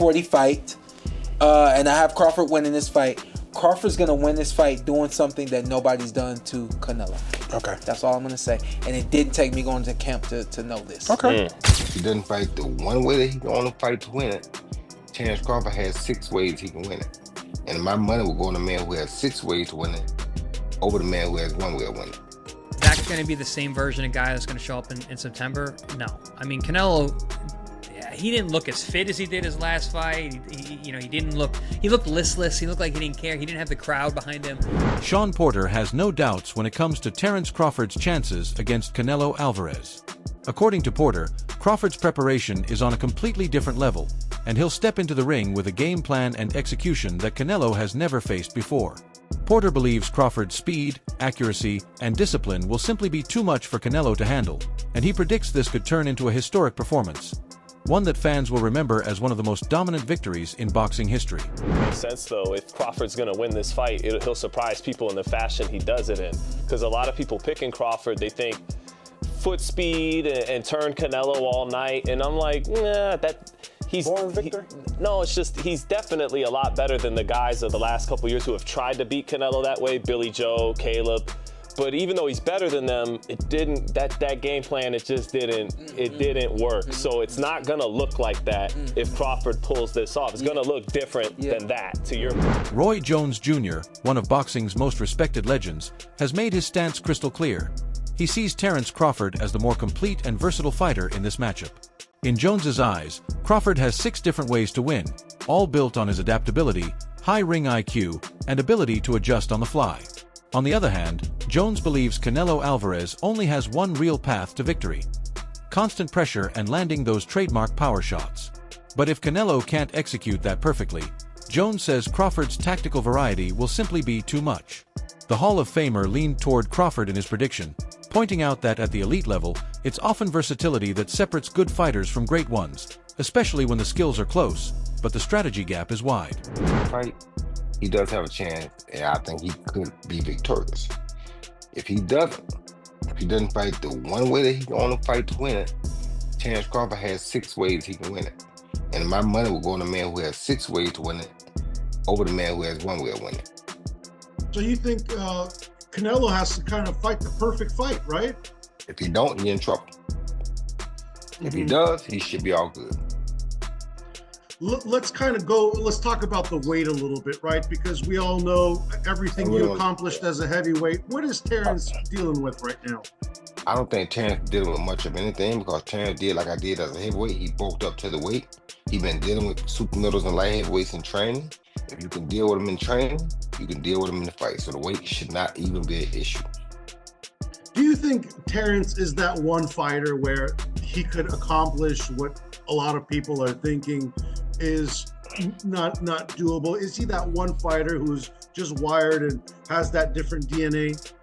40 fight, and I have Crawford winning this fight. Crawford's going to win this fight doing something that nobody's done to Canelo. Okay. That's all I'm going to say. And it didn't take me going to camp to know this. Okay. If he doesn't fight the one way that he can only fight to win it, Terence Crawford has 6 ways he can win it. And my money will go on the man who has 6 ways to win it over the man who has 1 way to win it. Is that going to be the same version of guy that's going to show up in September? No. I mean, Canelo, he didn't look as fit as he did his last fight. He looked listless. He looked like he didn't care. He didn't have the crowd behind him. Shawn Porter has no doubts when it comes to Terence Crawford's chances against Canelo Alvarez. According to Porter, Crawford's preparation is on a completely different level, and he'll step into the ring with a game plan and execution that Canelo has never faced before. Porter believes Crawford's speed, accuracy, and discipline will simply be too much for Canelo to handle, and he predicts this could turn into a historic performance, one that fans will remember as one of the most dominant victories in boxing history. Makes sense, though. If Crawford's going to win this fight, he'll surprise people in the fashion he does it in. Because a lot of people picking Crawford, they think foot speed and turn Canelo all night. And I'm like, nah, he's born victor? No, it's just he's definitely a lot better than the guys of the last couple years who have tried to beat Canelo that way, Billy Joe, Caleb. But even though he's better than them, it didn't, that game plan, it didn't work. So it's not gonna look like that if Crawford pulls this off. It's gonna look different than that, to your point. Roy Jones Jr., one of boxing's most respected legends, has made his stance crystal clear. He sees Terence Crawford as the more complete and versatile fighter in this matchup. In Jones's eyes, Crawford has 6 different ways to win, all built on his adaptability, high ring IQ, and ability to adjust on the fly. On the other hand, Jones believes Canelo Alvarez only has one real path to victory: constant pressure and landing those trademark power shots. But if Canelo can't execute that perfectly, Jones says Crawford's tactical variety will simply be too much. The Hall of Famer leaned toward Crawford in his prediction, pointing out that at the elite level, it's often versatility that separates good fighters from great ones, especially when the skills are close, but the strategy gap is wide. Fight, he does have a chance, and I think he could be victorious. If he doesn't fight the one way that he can only fight to win it, Terence Crawford has 6 ways he can win it. And my money will go on the man who has 6 ways to win it over the man who has 1 way to win it. So you think Canelo has to kind of fight the perfect fight, right? If he don't, he's in trouble. If he does, he should be all good. Let's talk about the weight a little bit, right? Because we all know everything you accomplished as a heavyweight. What is Terence dealing with right now? I don't think Terence dealing with much of anything, because Terence did like I did as a heavyweight. He bulked up to the weight. He's been dealing with super middles and light heavyweights in training. If you can deal with him in training, you can deal with him in the fight. So the weight should not even be an issue. Do you think Terence is that one fighter where he could accomplish what a lot of people are thinking is not doable? Is he that one fighter who's just wired and has that different DNA?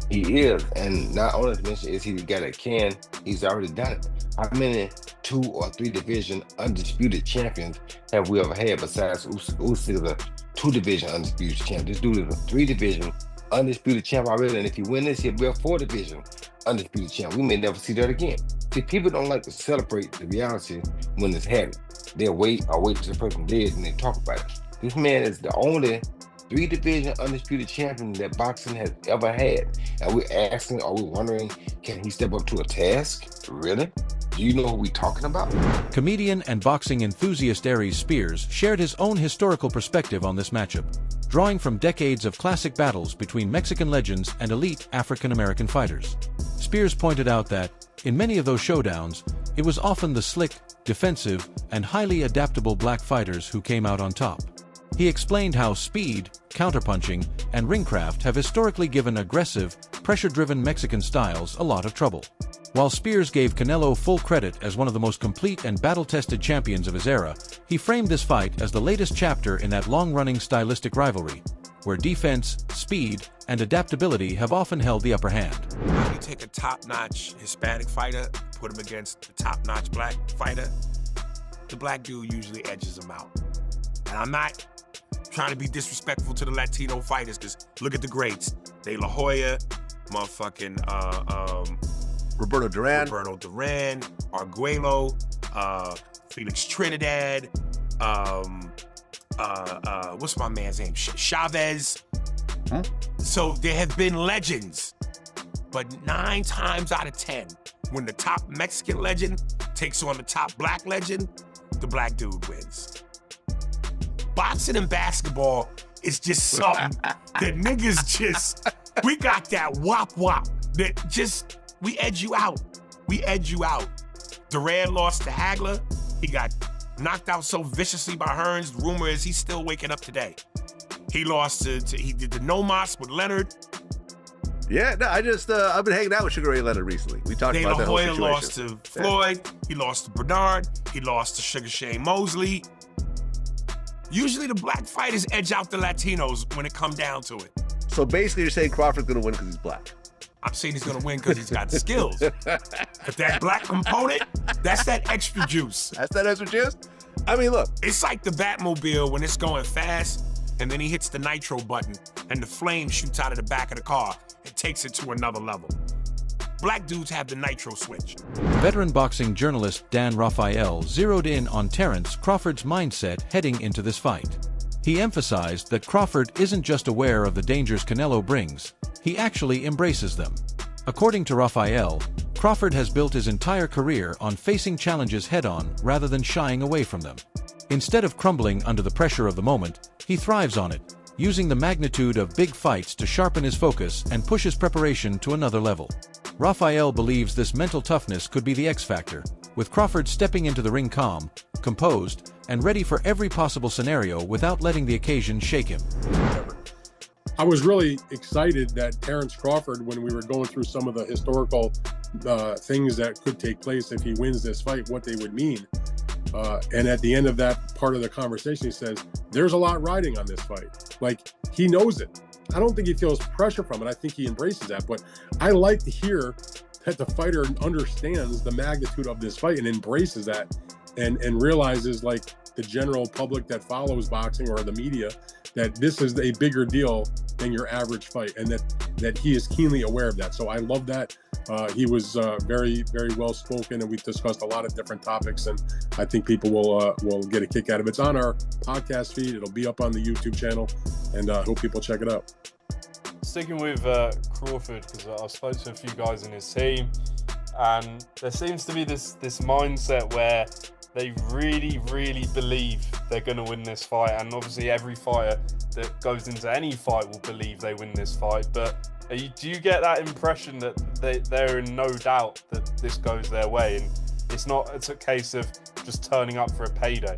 He is, and not only to mention is he the guy that can, he's already done it. How many 2 or 3 division undisputed champions have we ever had besides Usyk is a 2 division undisputed champ? This dude is a 3 division undisputed champ already, and if he wins this, he'll be a 4 division undisputed champ. We may never see that again. See, people don't like to celebrate the reality when it's happening. They'll wait till the person dead and they talk about it. This man is the only 3 division undisputed champion that boxing has ever had. And we're asking, are we wondering, can he step up to a task? Really? Do you know who we're talking about? Comedian and boxing enthusiast Aries Spears shared his own historical perspective on this matchup, drawing from decades of classic battles between Mexican legends and elite African-American fighters. Spears pointed out that, in many of those showdowns, it was often the slick, defensive, and highly adaptable black fighters who came out on top. He explained how speed, counterpunching, and ringcraft have historically given aggressive, pressure-driven Mexican styles a lot of trouble. While Spears gave Canelo full credit as one of the most complete and battle-tested champions of his era, he framed this fight as the latest chapter in that long-running stylistic rivalry, where defense, speed, and adaptability have often held the upper hand. You take a top-notch Hispanic fighter, put him against a top-notch black fighter, the black dude usually edges him out. And I'm not trying to be disrespectful to the Latino fighters, because look at the greats. De La Hoya, motherfucking Roberto Duran, Arguello, Felix Trinidad, what's my man's name? Chavez. Huh? So there have been legends, but 9 times out of 10, when the top Mexican legend takes on the top black legend, the black dude wins. Boxing and basketball is just something that niggas just, we got that wop that just, we edge you out. We edge you out. Duran lost to Hagler. He got knocked out so viciously by Hearns. The rumor is he's still waking up today. He lost he did the no mas with Leonard. Yeah, no, I've been hanging out with Sugar Ray Leonard recently. We talked about that whole situation. Lost to Floyd. Yeah. He lost to Bernard. He lost to Sugar Shane Mosley. Usually the black fighters edge out the Latinos when it come down to it. So basically you're saying Crawford's gonna win because he's black. I'm saying he's gonna win because he's got skills. But that black component, that's that extra juice. That's that extra juice? I mean, look. It's like the Batmobile when it's going fast, and then he hits the nitro button, and the flame shoots out of the back of the car and takes it to another level. Black dudes have the nitro switch. Veteran boxing journalist Dan Rafael zeroed in on Terence Crawford's mindset heading into this fight. He emphasized that Crawford isn't just aware of the dangers Canelo brings, he actually embraces them. According to Rafael, Crawford has built his entire career on facing challenges head-on rather than shying away from them. Instead of crumbling under the pressure of the moment, he thrives on it, using the magnitude of big fights to sharpen his focus and push his preparation to another level. Rafael believes this mental toughness could be the X factor, with Crawford stepping into the ring calm, composed, and ready for every possible scenario without letting the occasion shake him. I was really excited that Terence Crawford, when we were going through some of the historical things that could take place if he wins this fight, what they would mean. And at the end of that part of the conversation, he says, there's a lot riding on this fight. Like, he knows it. I don't think he feels pressure from it. I think he embraces that. But I like to hear that the fighter understands the magnitude of this fight and embraces that and realizes, like the general public that follows boxing or the media, that this is a bigger deal than your average fight, and that he is keenly aware of that. So I love that. He was very, very well spoken, and we discussed a lot of different topics, and I think people will get a kick out of it. It's on our podcast feed. It'll be up on the YouTube channel, and I hope people check it out. Sticking with Crawford, because I've spoken to a few guys in his team, and there seems to be this mindset where they really, really believe they're going to win this fight. And obviously every fighter that goes into any fight will believe they win this fight. But do you get that impression that they're in no doubt that this goes their way? And it's a case of just turning up for a payday.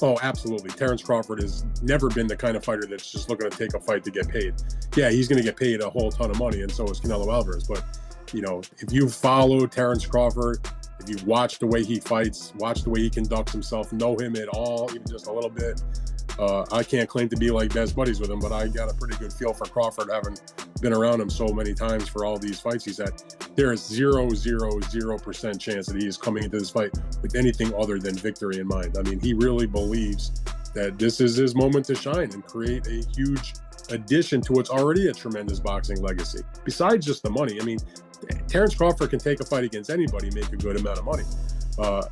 Oh, absolutely. Terence Crawford has never been the kind of fighter that's just looking to take a fight to get paid. Yeah, he's going to get paid a whole ton of money, and so is Canelo Alvarez. But, you know, if you follow Terence Crawford, if you watch the way he fights, watch the way he conducts himself, know him at all, even just a little bit. I can't claim to be like best buddies with him, but I got a pretty good feel for Crawford, having been around him so many times for all these fights he's had. There is 0.000% chance that he is coming into this fight with anything other than victory in mind. I mean, he really believes that this is his moment to shine and create a huge addition to what's already a tremendous boxing legacy. Besides just the money, I mean, Terence Crawford can take a fight against anybody, make a good amount of money.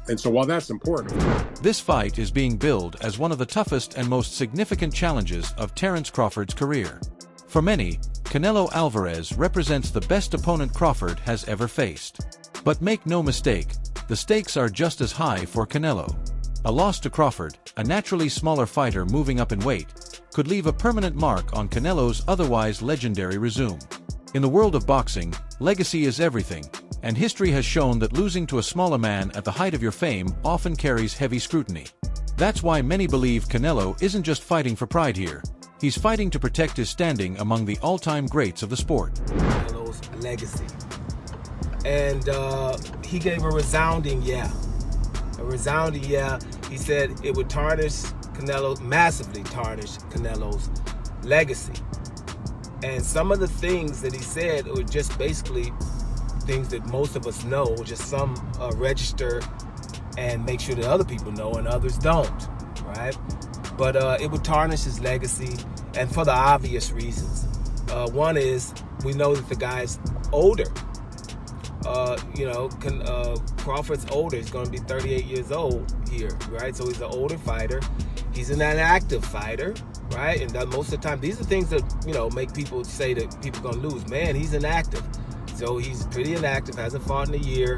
And so while that's important, this fight is being billed as one of the toughest and most significant challenges of Terence Crawford's career. For many, Canelo Alvarez represents the best opponent Crawford has ever faced. But make no mistake, the stakes are just as high for Canelo. A loss to Crawford, a naturally smaller fighter moving up in weight, could leave a permanent mark on Canelo's otherwise legendary resume. In the world of boxing, legacy is everything, and history has shown that losing to a smaller man at the height of your fame often carries heavy scrutiny. That's why many believe Canelo isn't just fighting for pride here. He's fighting to protect his standing among the all-time greats of the sport. Canelo's legacy. And he gave a resounding yeah. A resounding yeah. He said it would massively tarnish Canelo's legacy. And some of the things that he said were just basically things that most of us know, just some register and make sure that other people know and others don't, right? But it would tarnish his legacy, and for the obvious reasons. One is, we know that the guy's older. Crawford's older. He's going to be 38 years old. here, right? So he's an older fighter. He's an inactive fighter, right? And most of the time, these are things that, you know, make people say that people are going to lose. Man, he's inactive. So he's pretty inactive, hasn't fought in a year,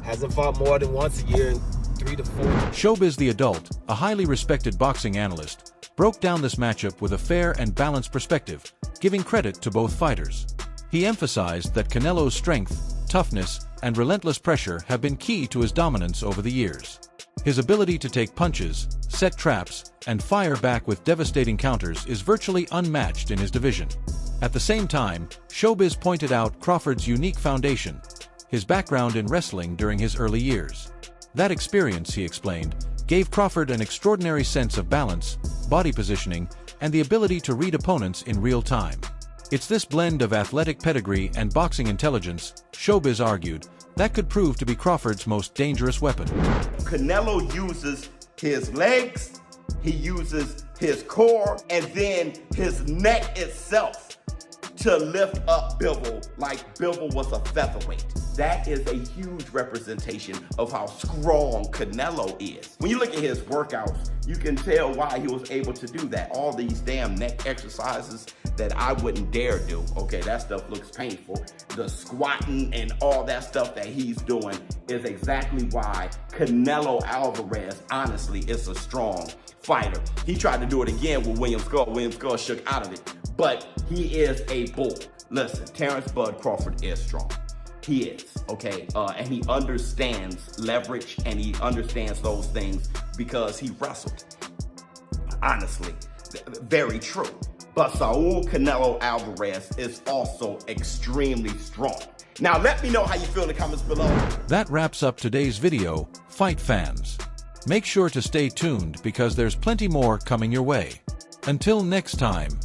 hasn't fought more than once a year in 3 to 4. Showbiz the Adult, a highly respected boxing analyst, broke down this matchup with a fair and balanced perspective, giving credit to both fighters. He emphasized that Canelo's strength, toughness, and relentless pressure have been key to his dominance over the years. His ability to take punches, set traps, and fire back with devastating counters is virtually unmatched in his division. At the same time, Showbiz pointed out Crawford's unique foundation, his background in wrestling during his early years. That experience, he explained, gave Crawford an extraordinary sense of balance, body positioning, and the ability to read opponents in real time. It's this blend of athletic pedigree and boxing intelligence, Showbiz argued, that could prove to be Crawford's most dangerous weapon. Canelo uses his legs, he uses his core, and then his neck itself to lift up Bivol like Bivol was a featherweight. That is a huge representation of how strong Canelo is. When you look at his workouts, you can tell why he was able to do that. All these damn neck exercises that I wouldn't dare do. Okay, that stuff looks painful. The squatting and all that stuff that he's doing is exactly why Canelo Alvarez, honestly, is a strong fighter. He tried to do it again with William Skull. William Skull shook out of it, but he is a bull. Listen, Terence Bud Crawford is strong. He is, okay? And he understands leverage and he understands those things because he wrestled. Honestly, very true. But Saul Canelo Alvarez is also extremely strong. Now, let me know how you feel in the comments below. That wraps up today's video, fight fans. Make sure to stay tuned because there's plenty more coming your way. Until next time.